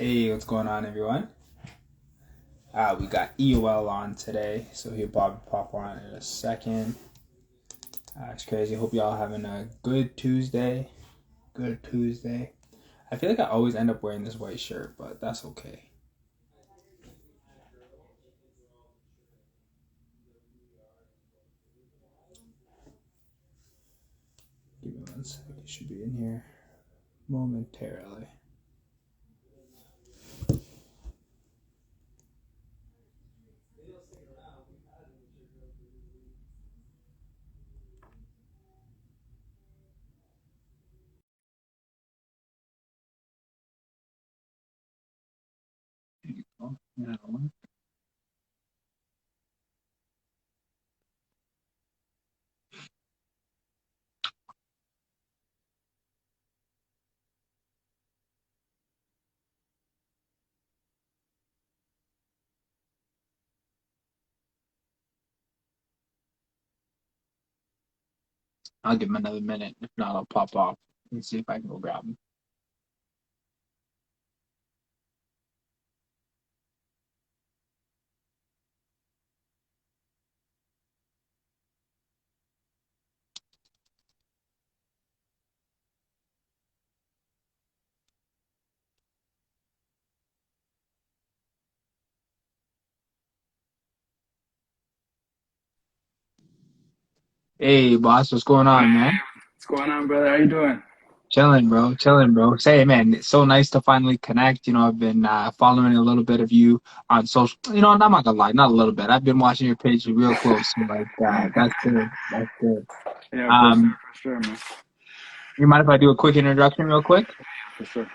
Hey, what's going on, everyone? We got EOL on today, so he'll probably pop on in a second. It's crazy. Hope y'all having a good Tuesday. Good Tuesday. I feel like I always end up wearing this white shirt, but that's okay. Give me one second. It should be in here momentarily. Oh, yeah, I'll give him another minute. If not, I'll pop off and see if I can go grab him. Hey, boss, what's going on, man? What's going on, brother? How you doing? Chilling, bro. Chilling, bro. Say, man, it's so nice to finally connect. I've been following a little bit of you on social. I'm not gonna lie, not a little bit. I've been watching your page real close. So, like, that's good. That's good. Yeah, Um, for sure, man. you mind if I do a quick introduction, real quick? For sure.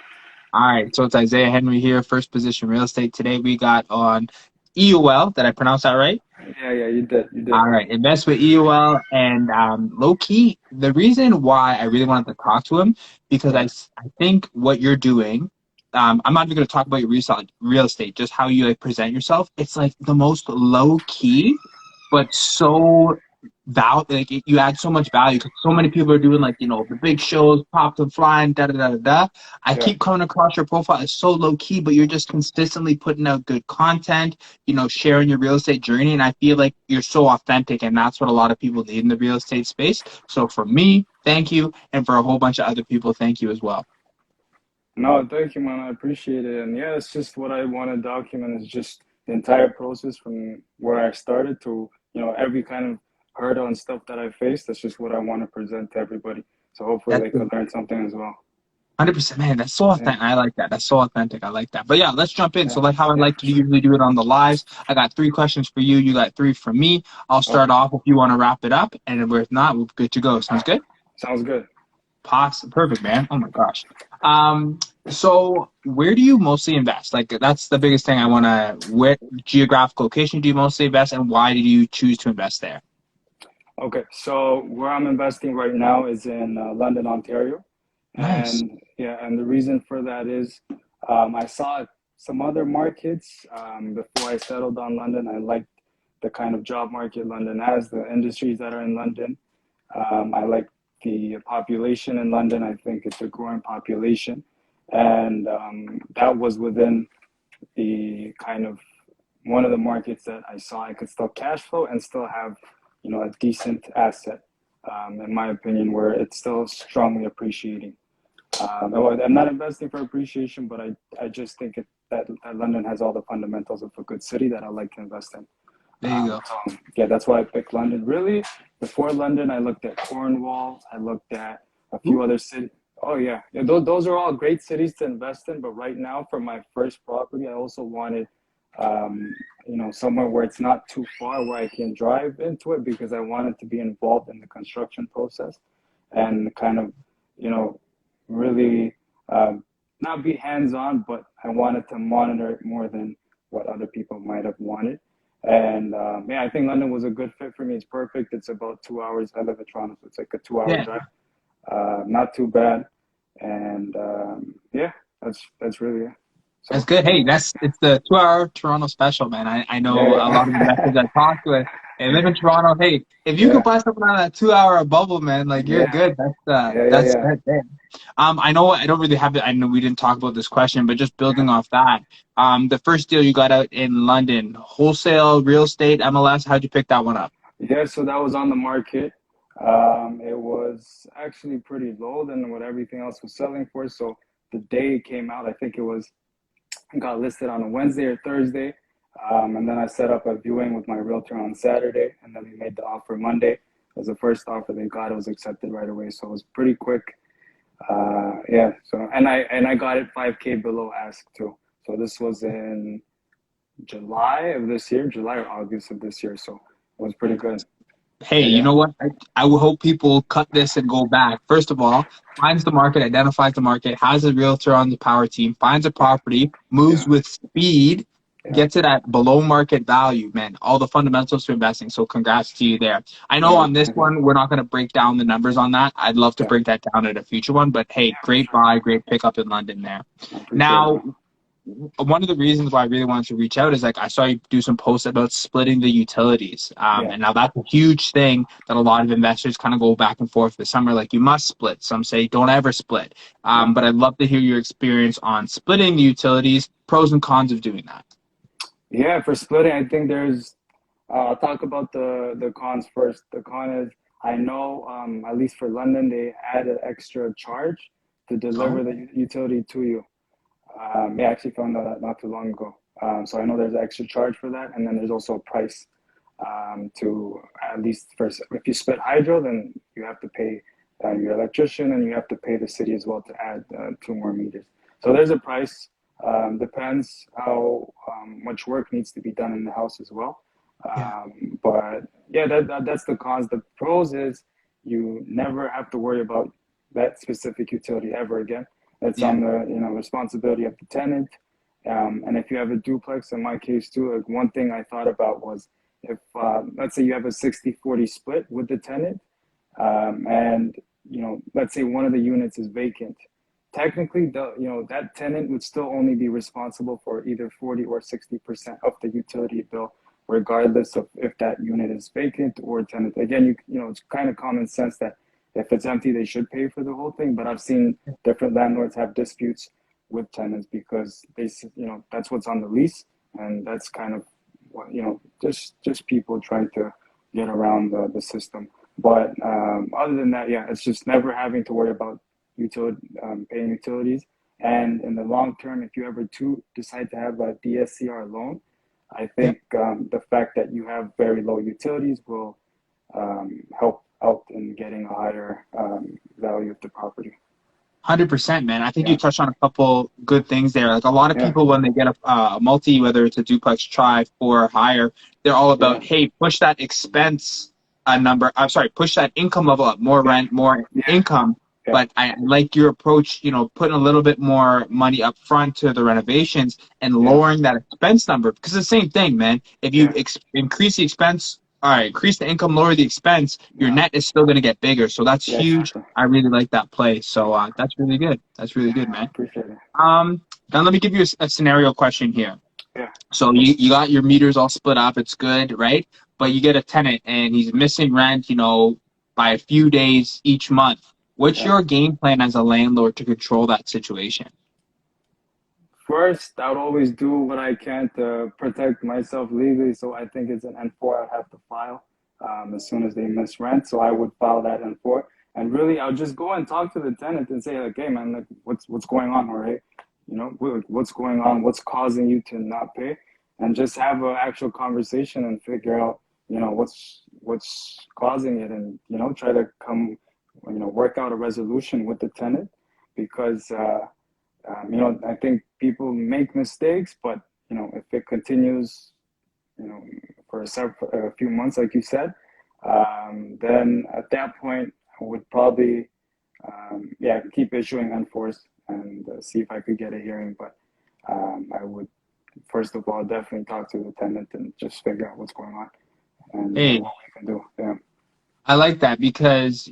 All right. So it's Isaiah Henry here, First Position Real Estate. Today we got on EUL. Did I pronounce that right? Yeah, you did. You did. All right, invest with EOL and low key. The reason why I really wanted to talk to him because I think what you're doing. I'm not even going to talk about your real estate, just how you like present yourself. It's like the most low key, but so like you add so much value because so many people are doing like the big shows, pop and flying, da da da da da. I Yeah. keep coming across your profile. It's so low key, but you're just consistently putting out good content, sharing your real estate journey. And I feel like you're so authentic, and that's what a lot of people need in the real estate space. So for me, thank you. And for a whole bunch of other people, thank you as well. No, thank you, man. I appreciate it. And yeah, it's just what I want to document is just the entire process from where I started to, every kind of hurdle and stuff that I faced. That's just what I want to present to everybody. So hopefully That's they could learn something as well. 100%, man. That's so Yeah. authentic. I like that. That's so authentic. I like that. But yeah, let's jump in. So, Yeah. like how I Yeah, like for to sure. usually do it on the lives, I got three questions for you. You got three from me. I'll start Okay. off if you want to wrap it up. And if not, we're good to go. Sounds good? Sounds good. Perfect, man. Oh my gosh. Um, so where do you mostly invest? Like that's the biggest thing I want to. Where geographic location do you mostly invest, and why did you choose to invest there? Okay. So where I'm investing right now is in London, Ontario. Nice. And yeah, and the reason for that is I saw some other markets before I settled on London. I liked the kind of job market London has, the industries that are in London. I like the population in London. I think it's a growing population. And that was within the kind of one of the markets that I saw I could still cash flow and still have, a decent asset, in my opinion, where it's still strongly appreciating. I'm not investing for appreciation, but I just think that London has all the fundamentals of a good city that I like to invest in. There you go. So yeah, that's why I picked London. Really, before London, I looked at Cornwall. I looked at a few Ooh, other cities. Oh yeah, those are all great cities to invest in. But right now, for my first property, I also wanted, somewhere where it's not too far, where I can drive into it because I wanted to be involved in the construction process and kind of, you know, really not be hands on, but I wanted to monitor it more than what other people might have wanted. And yeah, I think London was a good fit for me. It's perfect. It's about 2 hours. I live in Toronto, so it's like a 2 hour yeah, drive. Not too bad. And yeah, that's really it. that's So good. Hey, it's the 2 hour Toronto special, man. I know yeah, a lot of investors yeah. I talked with. Hey, live in Toronto. Hey, if you could Yeah, buy something on that 2 hour bubble, man, like you're yeah, good. yeah, yeah, That's yeah. that. I know I don't really have it. I know we didn't talk about this question, but just building off that, the first deal you got out in London, wholesale real estate MLS. How'd you pick that one up? Yeah, so that was on the market. It was actually pretty low than what everything else was selling for. So the day it came out, I think it got listed on a Wednesday or Thursday. And then I set up a viewing with my realtor on Saturday, and then we made the offer Monday. It was the first offer they got. It was accepted right away, so it was pretty quick. Yeah. So and I got it 5K below ask too. So this was in July of this year, July or August of this year. So it was pretty good. Hey, But you yeah, know what? I will hope people cut this and go back. First of all, finds the market, identifies the market, has a realtor on the power team, finds a yeah, property, moves yeah, with speed, yeah, gets it at below market value, man. All the fundamentals to investing. So congrats to you there. I know yeah. on this Thank you. one, we're not going to break down the numbers on that. I'd love to Yeah, break that down at a future one, but hey, yeah, for great sure. buy, great pickup in London there. I appreciate it, Now, man. one of the reasons why I really wanted to reach out is like I saw you do some posts about splitting the utilities. Yeah, And now that's a huge thing that a lot of investors kind of go back and forth this summer. Like you must split. Some say don't ever split. yeah. But I'd love to hear your experience on splitting the utilities, pros and cons of doing that. Yeah, for splitting, I think I'll talk about the cons first. The con is I know at least for London they add an extra charge to Oh, deliver the utility to you. Yeah, I actually found out that not too long ago. So I know there's an extra charge for that, and then there's also a price to at least first. If you split hydro, then you have to pay your electrician, and you have to pay the city as well to add 2 more meters. So there's a price. Depends how much work needs to be done in the house as well. yeah, But yeah, that's the cons. The pros is you never have to worry about that specific utility ever again. It's yeah, on the responsibility of the tenant. And if you have a duplex, in my case too, like one thing I thought about was if let's say you have a 60-40 split with the tenant, and let's say one of the units is vacant, technically that tenant would still only be responsible for either 40 or 60% of the utility bill, regardless of if that unit is vacant or tenant. Again, it's kind of common sense that if it's empty, they should pay for the whole thing. But I've seen different landlords have disputes with tenants because that's what's on the lease, and that's kind of what just people trying to get around the system. But other than that, yeah, it's just never having to worry about paying utilities. And in the long term, if you ever decide to have a DSCR loan, I yeah. think the fact that you have very low utilities will help out in getting a higher value of the property. 100%, man. I think you Yeah, touched on a couple good things there. Like a lot of yeah, people, when they get a multi, whether it's a duplex, tri, four, or higher, they're all yeah, about, hey, push that expense number. I'm sorry, push that income level up, more yeah, rent, more yeah, income. yeah, But I like your approach, putting a little bit more money up front to the renovations and yeah, lowering that expense number. Because it's the same thing, man. If you yeah, increase the expense, all right, increase the income, lower the expense, your yeah, net is still going to get bigger. So that's yeah, huge. exactly. I really like that play. So that's really good. That's really good, Yeah, I man. appreciate it. Now let me give you a scenario question here. Yeah, So you got your meters all split up. It's good, right? But you get a tenant and he's missing rent, by a few days each month. What's yeah. your game plan as a landlord to control that situation? First, I would always do what I can to protect myself legally. So I think it's an N4 I'd have to file as soon as they miss rent. So I would file that N4. And really, I'll just go and talk to the tenant and say, like, hey, man, like, what's going on, all right? What's going on? What's causing you to not pay? And just have an actual conversation and figure out, what's causing it, and try to work out a resolution with the tenant because. I think people make mistakes, but if it continues, for a few months, like you said, then at that point, I would probably, yeah, keep issuing unforced and see if I could get a hearing. But I would, first of all, definitely talk to the tenant and just figure out what's going on and Hey, what we can do. Yeah, I like that because,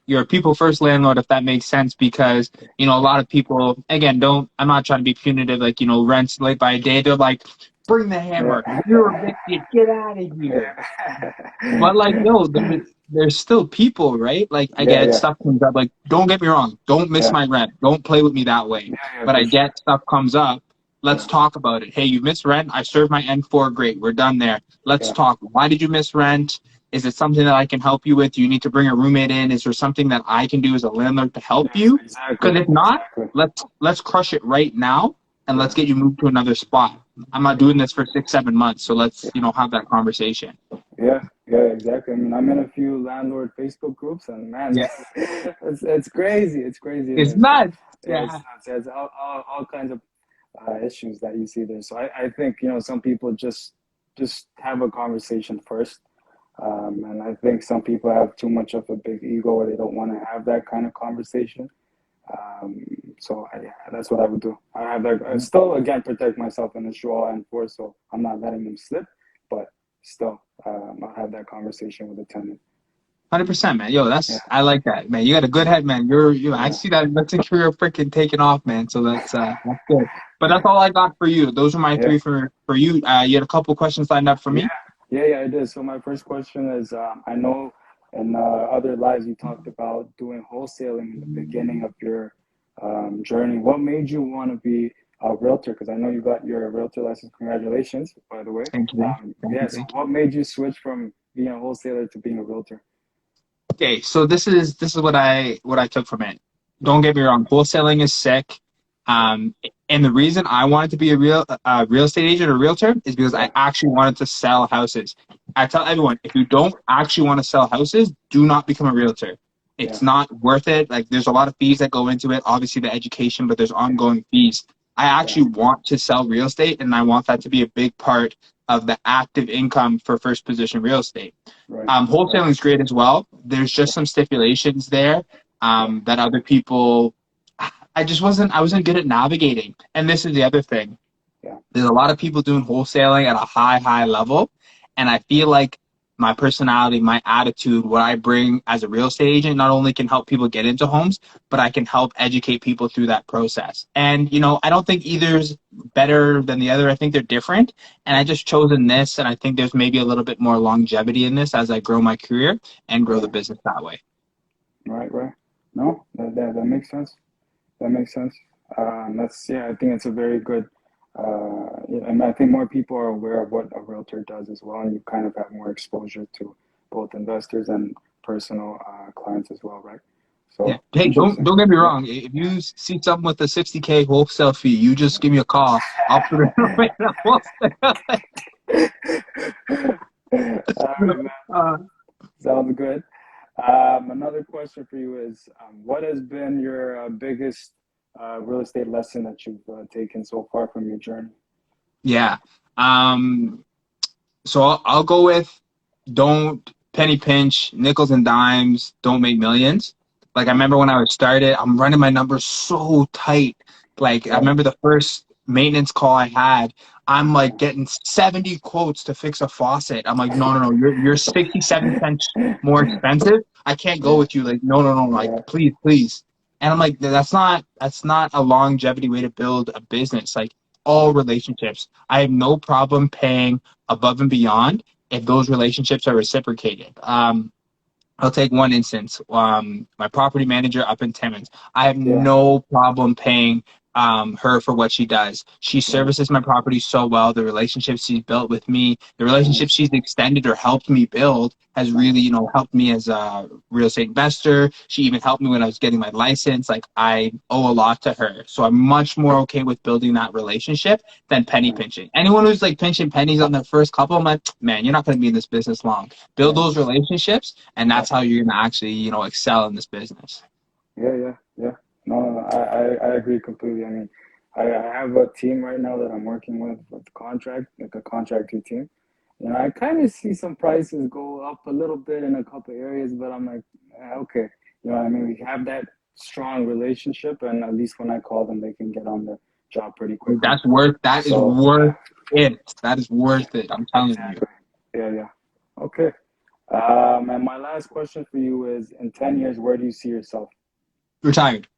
you're a people first landlord, if that makes sense, because, a lot of people, again, I'm not trying to be punitive, like, rents late by a day. They're like, bring the hammer. Yeah. You're evicted. Get out of here. Yeah. But like, yo, there's still people, right? Like, I Yeah, get yeah, stuff comes up. Like, don't get me wrong. Don't miss yeah, my rent. Don't play with me that way. yeah, yeah, But for I sure. get stuff comes up. Let's Yeah, talk about it. Hey, you missed rent. I served my N4. Great. We're done there. Let's yeah, talk. Why did you miss rent? Is it something that I can help you with? Do you need to bring a roommate in? Is there something that I can do as a landlord to help yes, you? exactly, Because if not, exactly. let's crush it right now and let's Yeah, get you moved to another spot. I'm not yeah, doing this for 6, 7 months. So let's, yeah, have that conversation. yeah, yeah, exactly. I mean, I'm in a few landlord Facebook groups, and man, Yeah. it's crazy. It's crazy in It's there. So nuts. yeah, it's Yeah. nuts. There's all kinds of issues that you see there. So I think some people just have a conversation first. And I think some people have too much of a big ego where they don't want to have that kind of conversation. Um, yeah, that's what I would do. I have that. I still, again, protect myself in the show and force, so I'm not letting them slip. But still, I'll have that conversation with the tenant. 100%, man. Yo, Yeah, I like that, man. You got a good head, man. I yeah, see that LinkedIn career freaking taking off, man. So that's good. But that's all I got for you. Those are my yeah, three for you. You had a couple questions lined up for yeah, me. yeah. I did. So my first question is, I know in other lives you talked about doing wholesaling in the beginning of your journey. What made you want to be a realtor? Because I know you got your realtor license. Congratulations, by the way. Thank you. Thank Yeah. you. So Thank you. what made you switch from being a wholesaler to being a realtor? Okay, so this is what I took from it. Yeah. Don't get me wrong, wholesaling is sick. Yeah. And the reason I wanted to be a real estate agent or realtor is because I Yeah. actually wanted to sell houses. I tell everyone, if you don't actually want to sell houses, do not become a realtor. Yeah. It's not worth it. Like there's a lot of fees that go into it, obviously the education, but there's ongoing fees. I Yeah. actually want to sell real estate and I want that to be a big part of the active income for first position real estate. Right. Right. Wholesaling is great as well. There's just some stipulations there Yeah. that other people. I wasn't good at navigating. And this is the other thing. Yeah. There's a lot of people doing wholesaling at a high level, and I feel like my personality, my attitude, what I bring as a real estate agent, not only can help people get into homes, but I can help educate people through that process. And I don't think either's better than the other. I think they're different, and I just chosen this, and I think there's maybe a little bit more longevity in this as I grow my career and grow the Right. business that way. Right. Right. No, that makes sense. That makes sense. That's yeah. I think it's a very good. Yeah, and I think more people are aware of what a realtor does as well, and you kind of have more exposure to both investors and personal clients as well, right? Yeah. So Hey, don't interesting. don't get me Yeah. wrong. If you see something with a 60K wholesale fee, you just give me a call. I'll put it right in the wholesale. All right, man. Uh, Sounds good. Another question for you is, what has been your biggest real estate lesson that you've taken so far from your journey? yeah. Um, so I'll go with don't penny pinch, nickels and dimes, don't make millions. Like I Yeah, remember when I was started, I'm running my numbers so tight. Like I yeah, remember the first maintenance call I had, I'm like yeah, getting 70 quotes to fix a faucet. I'm like, no, you're 67 cents more expensive. I can't go yeah, with you. Like, no, like yeah, please. And I'm like, that's not a longevity way to build a business. Like all relationships. I have no problem paying above and beyond if those relationships are reciprocated. I'll take one instance. My property manager up in Timmins. I have yeah, no problem paying her for what she does. She yeah. services my property so well. The relationships she's built with me, the relationships Nice, she's extended or helped me build has really, nice. helped me as a real estate investor. She even helped me when I was getting my license. Like I owe a lot to her. So I'm much more okay with building that relationship than penny Yeah, pinching. Anyone who's like pinching pennies on their first couple, I'm like, man, you're not going to be in this business long. Build yeah, those relationships and yeah, that's how you're gonna actually, excel in this business. yeah. No, I agree completely. I mean, I have a team right now that I'm working with the contract, like a contractor team. I kind of see some prices go up a little bit in a couple areas, but I'm like, okay, what I mean? We have that strong relationship, and at least when I call them, they can get on the job pretty quickly. That is So, worth it. That is worth it. I'm telling you. exactly. Yeah. Okay. And my last question for you is, in 10 years, where do you see yourself? Retired.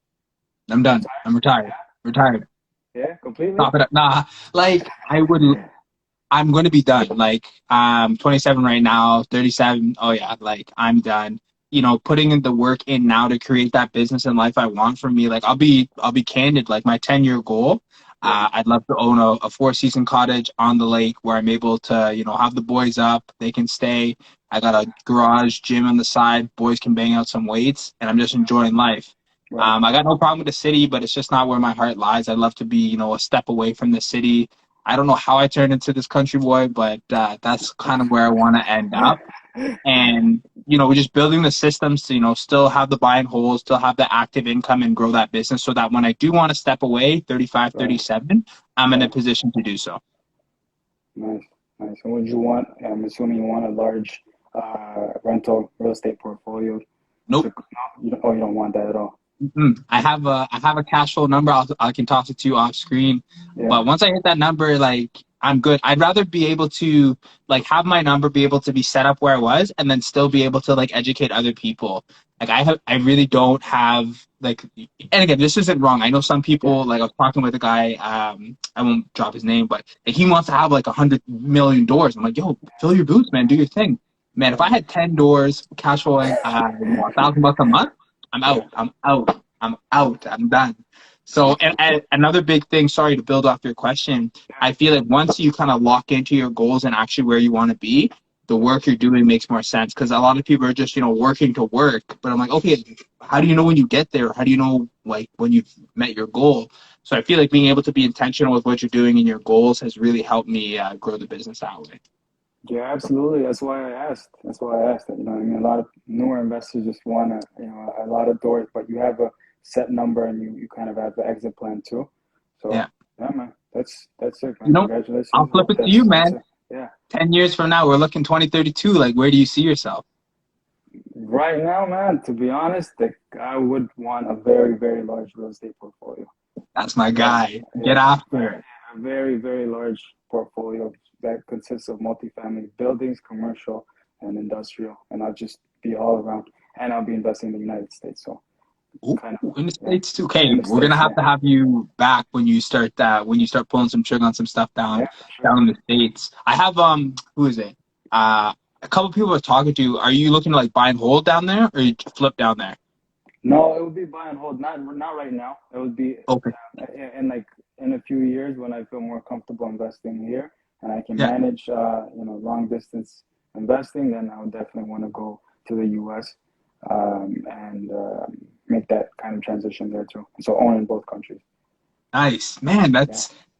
I'm done. I'm retired. Retired. Yeah, completely? Top it up. Nah, like I would. I'm going to be done. Like, I'm 27 right now, 37. Oh yeah, like I'm done. You know, putting in the work in now to create that business and life I want for me. Like, I'll be candid. Like my 10-year goal, Yeah. I'd love to own a 4-season cottage on the lake where I'm able to, you know, have the boys up. They can stay. I got a garage gym on the side. Boys can bang out some weights, and I'm just enjoying life. Right. I got no problem with the city, but it's just not where my heart lies. I'd love to be, you know, a step away from the city. I don't know how I turned into this country boy, but that's kind of where I want to end up. And, you know, we're just building the systems to, you know, still have the buy and hold, still have the active income and grow that business so that when I do want to step away, 35, Right. 37, I'm in a Right. position to do so. Nice. Nice. And would you want, I'm assuming you want a large rental real estate portfolio to, Nope. no, you don't want that at all. I have a cash flow number. I can toss it to you off screen. Yeah. But once I hit that number, like I'm good. I'd rather be able to like have my number be able to be set up where I was and then still be able to like educate other people. Like I really don't have like, and again, this isn't wrong. I know some Yeah. people, like I was talking with a guy, I won't drop his name, but like, he wants to have like 100 million doors. I'm like, yo, fill your boots, man. Do your thing. Man, if I had 10 doors, cash flowing, $1,000 a month, I'm Yeah. out. I'm out. I'm out. I'm done. So, and another big thing, sorry to build off your question, I feel like once you kind of lock into your goals and actually where you want to be, the work you're doing makes more sense because a lot of people are just, you know, working to work. But I'm like, okay, how do you know when you get there? How do you know, like, when you've met your goal? So I feel like being able to be intentional with what you're doing and your goals has really helped me grow the business that way. Yeah, absolutely. That's why I asked. That's why I asked it. You know, I mean, a lot of newer investors just want to, you know, a lot of doors, but you have a set number and you kind of have the exit plan too. So, Yeah. yeah, man, that's it, You man. know, I'll Congratulations. flip Hope it to you, that's man. it. Yeah. 10 years from now, we're looking 2032. Like, where do you see yourself? Right now, man, to be honest, like, I would want a very, very large real estate portfolio. That's my Yeah, guy. Get yeah, after it. a very, very large portfolio that consists of multifamily buildings, commercial and industrial, and I'll just be all around. And I'll be investing in the United States, so Ooh, kind of, in the yeah, States too. Okay, in the we're gonna States, have yeah, to have you back when you start pulling some trigger on some stuff yeah, down for down sure. in the States. I have who is it? A couple people I was talking to. Are you looking to like buy and hold down there or you flip down there? No, it would be buy and hold, not right now. It would be Okay. in like in a few years when I feel more comfortable investing here and I can Yeah. manage, you know, long distance investing. Then I would definitely want to go to the U.S. And make that kind of transition there too. So own in both countries. Nice. Man, Yeah,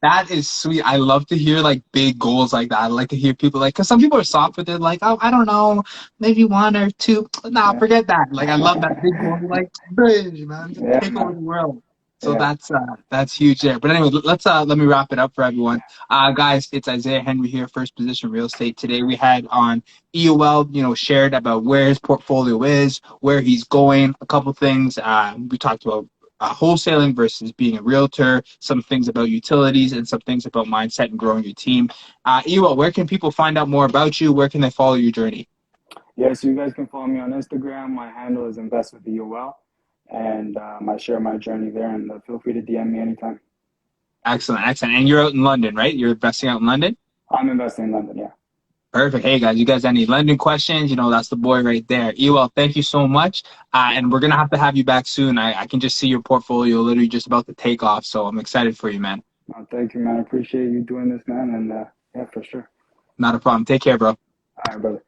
that is sweet. I love to hear like big goals like that. I like to hear people like because some people are soft with it, like, oh, I don't know, maybe one or two. Nah, yeah, forget that. Like I love that big goal, like bridge, man. Just yeah, take over man. the world. So Yeah, that's huge there. But anyway, let me wrap it up for everyone. Guys, it's Isaiah Henry here, First Position Real Estate. Today we had on EOL, you know, shared about where his portfolio is, where he's going, a couple things. We talked about wholesaling versus being a realtor, some things about utilities, and some things about mindset and growing your team. Ewa, where can people find out more about you? Where can they follow your journey? yeah. So you guys can follow me on Instagram. My handle is Invest with EOL, and I share my journey there. And feel free to DM me anytime. Excellent, excellent. And you're out in London, right? You're investing out in London? I'm investing in London. Yeah. Perfect. Hey guys, you guys any London questions? You know, that's the boy right there. Ewell, thank you so much. And we're gonna have you back soon. I can just see your portfolio literally just about to take off. So I'm excited for you, man. Thank you, man. I appreciate you doing this, man. And yeah, for sure. Not a problem. Take care, bro. All right, brother.